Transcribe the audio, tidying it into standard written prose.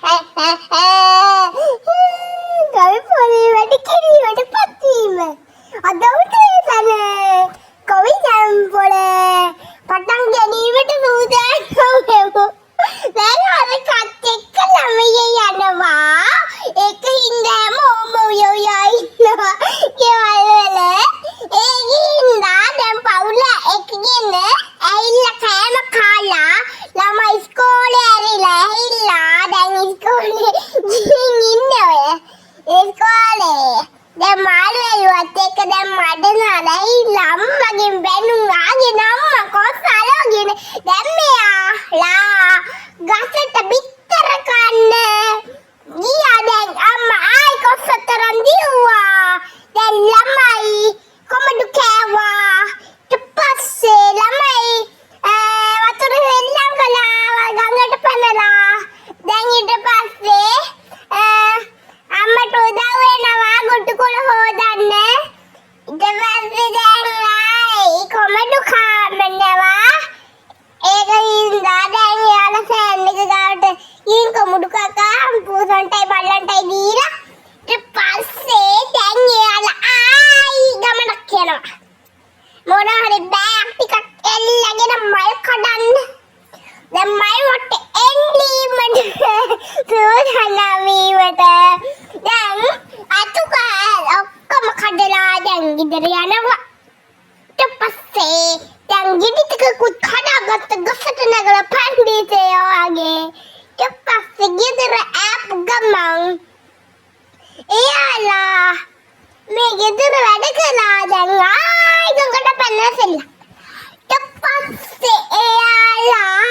කවි පොලේ වැඩ කිරීමට පත්වීම අද උදේ තන කවි ජම්පොලේ පටන් ගැනීමට සූදානම් වෙමු. දැන් අර කත් එක්ක ළමයි යනවා. ඒක හින්දා මොමෝ ඉන්නවා ගෙවල් වල. ඒකින්දා දැන් පවුල එකගෙන ඇවිල්ලා කෑම කාලා ළමයි ඉස්කෝලේ ඇරිලා දැන් ඉස්කෝලේ ගිහින් ඉන්නේ. ඉස්කෝලේ දැන් මාළුවෙලුවත් එක්ක දැන් මඩ නරයි ළම්මගෙන් බැනුම් ආගෙන අම්මා කොස්සලගෙන දැන් මෙයාලා ගසට බිත්තර කන්න ගියා. දැන් අම්මා ආයි කොස්සතරන් දිව්වා. දැන් ළමයි කොමඩු කෑවා. ඊට පස්සේ ළමයි වතුර වෙල්ලම් කළා ගඟට පැනලා. දැන් ඊට පස්සේ අම්මට උදව් වෙනවා ගොටු කුල හොදන්න. ඊට පස්සේ දැන් ආයි කොමඩු කාමනවා. ඒක හින්දා දැන් යාලා ෆෑන් එක ගාවට ගිහින් කොමඩු කකා පූසන්ටයි බල්ලන්ටයි දීලා ඊට පස්සේ දැන් යාලා ආයි ගමනක් යනවා. මොන හරි බෑග් ටිකක් එල්ලගෙන මල් කඩන්න. දැන් මල් වට්ට එන්ලීමට සූදානම් වීමට දැන් අතුකල් ඔක්කොම කඩලා දැන් ගෙදර යනවා. ඊට පස්සේ දැන් ගෙඩි ටිකකුත් කඩාගත්ත ගසට නැගලා පන්දිසේ වගේ. ඊට පස්සේ ගෙදර ආපු ගමන් එයාලා මේ ගෙදර වැඩ කළා. දැන් ආයි ගඟට පැනලා. ඊට පස්සේ එයාලා